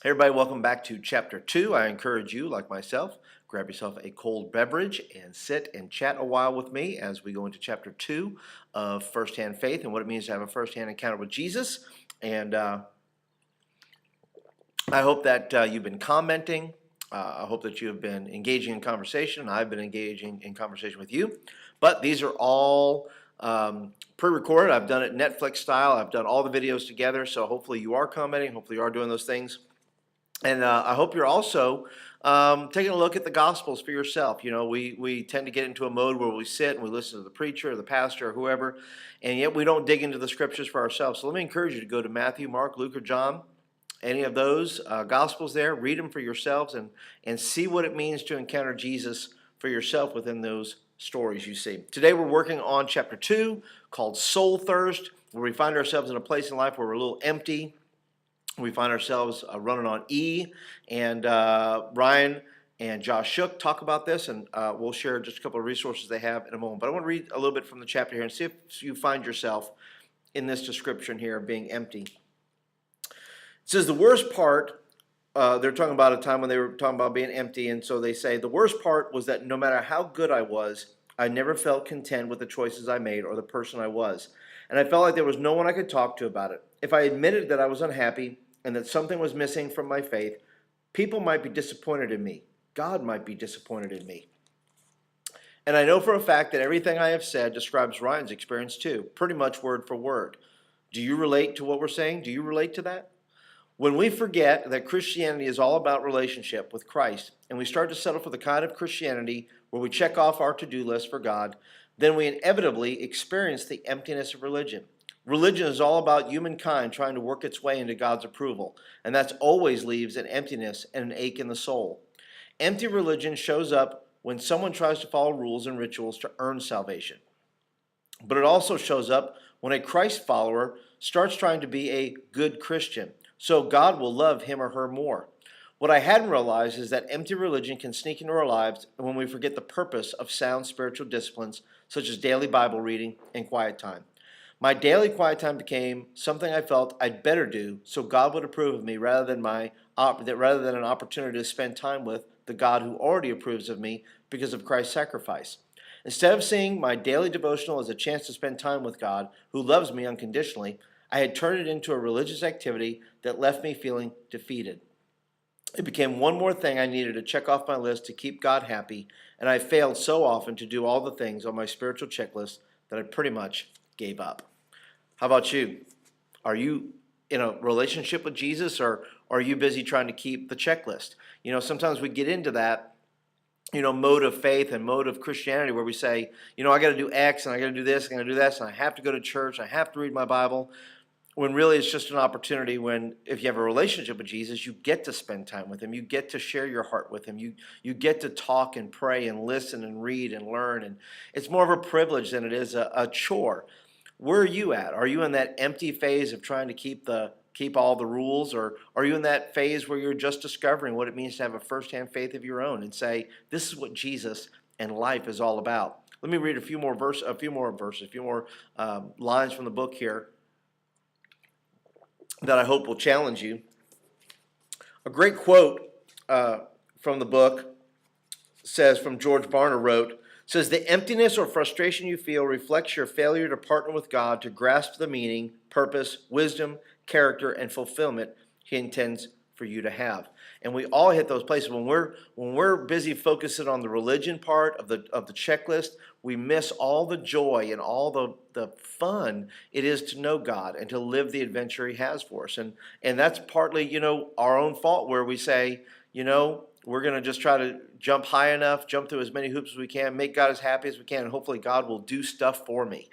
Hey everybody, welcome back to chapter 2. I encourage you, like myself, grab yourself a cold beverage and sit and chat a while with me as we go into chapter 2 of firsthand faith and what it means to have a firsthand encounter with Jesus. And I hope that you've been commenting. I hope that you have been engaging in conversation. I've been engaging in conversation with you. But these are all pre-recorded. I've done it Netflix style. I've done all the videos together. So hopefully you are commenting. Hopefully you are doing those things. And I hope you're also taking a look at the Gospels for yourself. You know, we tend to get into a mode where we sit and we listen to the preacher or the pastor or whoever, and yet we don't dig into the scriptures for ourselves. So let me encourage you to go to Matthew, Mark, Luke, or John, any of those Gospels there, read them for yourselves and see what it means to encounter Jesus for yourself within those stories you see. Today we're working on chapter 2 called Soul Thirst, where we find ourselves in a place in life where we're a little empty. We find ourselves running on E, and Ryan and Josh Shook talk about this, and we'll share just a couple of resources they have in a moment. But I want to read a little bit from the chapter here and see if you find yourself in this description here of being empty. It says the worst part, they're talking about a time when they were talking about being empty, and so they say, the worst part was that no matter how good I was, I never felt content with the choices I made or the person I was. And I felt like there was no one I could talk to about it. If I admitted that I was unhappy, and that something was missing from my faith, people might be disappointed in me. God might be disappointed in me. And I know for a fact that everything I have said describes Ryan's experience too, pretty much word for word. Do you relate to what we're saying? Do you relate to that? When we forget that Christianity is all about relationship with Christ, and we start to settle for the kind of Christianity where we check off our to-do list for God, then we inevitably experience the emptiness of religion. Religion is all about humankind trying to work its way into God's approval, and that always leaves an emptiness and an ache in the soul. Empty religion shows up when someone tries to follow rules and rituals to earn salvation. But it also shows up when a Christ follower starts trying to be a good Christian, so God will love him or her more. What I hadn't realized is that empty religion can sneak into our lives when we forget the purpose of sound spiritual disciplines, such as daily Bible reading and quiet time. My daily quiet time became something I felt I'd better do so God would approve of me rather than an opportunity to spend time with the God who already approves of me because of Christ's sacrifice. Instead of seeing my daily devotional as a chance to spend time with God, who loves me unconditionally, I had turned it into a religious activity that left me feeling defeated. It became one more thing I needed to check off my list to keep God happy, and I failed so often to do all the things on my spiritual checklist that I pretty much gave up. How about you? Are you in a relationship with Jesus, or are you busy trying to keep the checklist? You know, sometimes we get into that, mode of faith and mode of Christianity where we say, I got to do X and I got to do this, and I got to do this, and I have to go to church, and I have to read my Bible. When really it's just an opportunity when, if you have a relationship with Jesus, you get to spend time with him. You get to share your heart with him. You get to talk and pray and listen and read and learn. And it's more of a privilege than it is a chore. Where are you at? Are you in that empty phase of trying to keep all the rules, or are you in that phase where you're just discovering what it means to have a firsthand faith of your own and say, this is what Jesus and life is all about? Let me read a few more lines from the book here that I hope will challenge you. A great quote from the book says, from George Barna wrote, says, the emptiness or frustration you feel reflects your failure to partner with God to grasp the meaning, purpose, wisdom, character, and fulfillment he intends for you to have. And we all hit those places when we're busy focusing on the religion part of the checklist. We miss all the joy and all the fun it is to know God and to live the adventure he has for us. And that's partly, our own fault, where we say, we're going to just try to jump high enough, jump through as many hoops as we can, make God as happy as we can, and hopefully God will do stuff for me.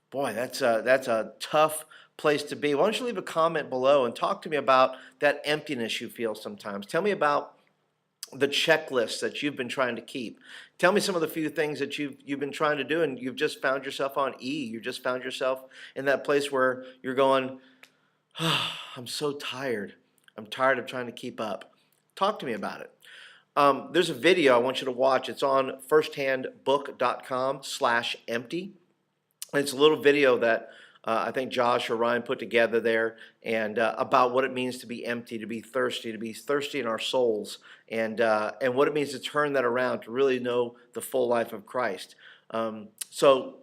Boy, that's a tough place to be. Why don't you leave a comment below and talk to me about that emptiness you feel sometimes. Tell me about the checklist that you've been trying to keep. Tell me some of the few things that you've been trying to do, and you've just found yourself on E. You just found yourself in that place where you're going, I'm so tired. I'm tired of trying to keep up. Talk to me about it. There's a video I want you to watch. It's on firsthandbook.com/empty. It's a little video that I think Josh or Ryan put together there, and about what it means to be empty, to be thirsty in our souls, and what it means to turn that around, to really know the full life of Christ. So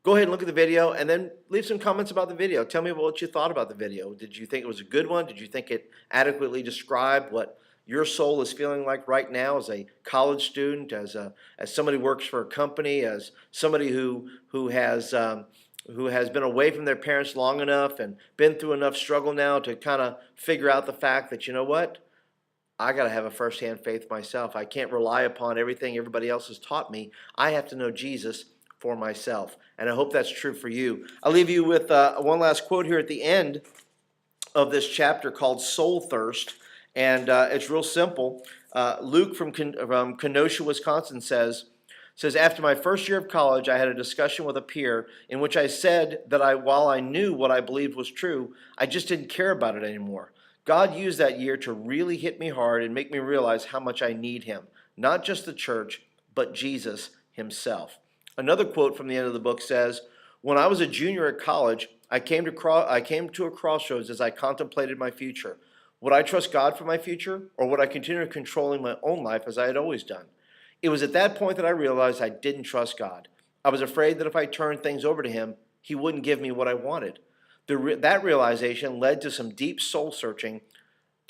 go ahead and look at the video, and then leave some comments about the video. Tell me what you thought about the video. Did you think it was a good one? Did you think it adequately described what your soul is feeling like right now as a college student, as somebody who works for a company, as somebody who has been away from their parents long enough and been through enough struggle now to kind of figure out the fact that, you know what, I got to have a firsthand faith myself. I can't rely upon everything everybody else has taught me. I have to know Jesus for myself, and I hope that's true for you. I'll leave you with one last quote here at the end of this chapter called Soul Thirst. And it's real simple. Luke from Kenosha, Wisconsin says, after my first year of college, I had a discussion with a peer in which I said that while I knew what I believed was true, I just didn't care about it anymore. God used that year to really hit me hard and make me realize how much I need him. Not just the church, but Jesus himself. Another quote from the end of the book says, when I was a junior at college, I came to a crossroads as I contemplated my future. Would I trust God for my future, or would I continue controlling my own life as I had always done? It was at that point that I realized I didn't trust God. I was afraid that if I turned things over to him, he wouldn't give me what I wanted. That realization led to some deep soul searching,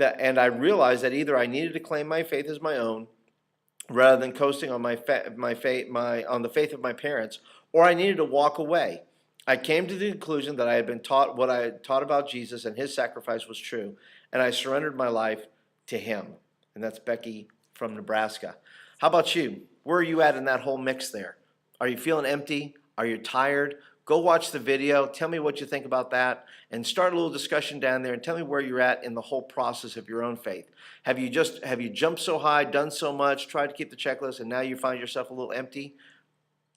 and I realized that either I needed to claim my faith as my own, rather than coasting on on the faith of my parents, or I needed to walk away. I came to the conclusion that I had been taught what I had taught about Jesus and his sacrifice was true, and I surrendered my life to him. And that's Becky from Nebraska. How about you? Where are you at in that whole mix there? Are you feeling empty? Are you tired? Go watch the video. Tell me what you think about that, and start a little discussion down there and tell me where you're at in the whole process of your own faith. Have you jumped so high, done so much, tried to keep the checklist, and now you find yourself a little empty?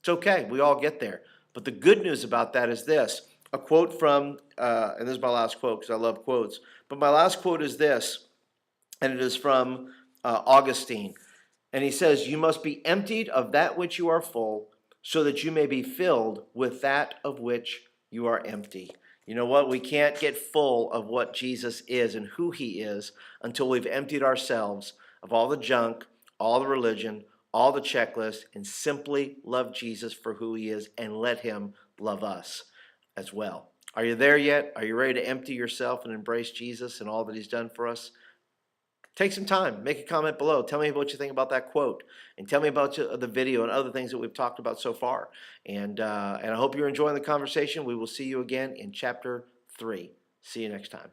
It's okay. We all get there. But the good news about that is this. A quote from, and this is my last quote because I love quotes, but my last quote is this, and it is from Augustine. And he says, you must be emptied of that which you are full, so that you may be filled with that of which you are empty. You know what? We can't get full of what Jesus is and who he is until we've emptied ourselves of all the junk, all the religion, all the checklists, and simply love Jesus for who he is and let him love us as well. Are you there yet? Are you ready to empty yourself and embrace Jesus and all that he's done for us? Take some time. Make a comment below. Tell me what you think about that quote. And tell me about the video and other things that we've talked about so far. And I hope you're enjoying the conversation. We will see you again in chapter 3. See you next time.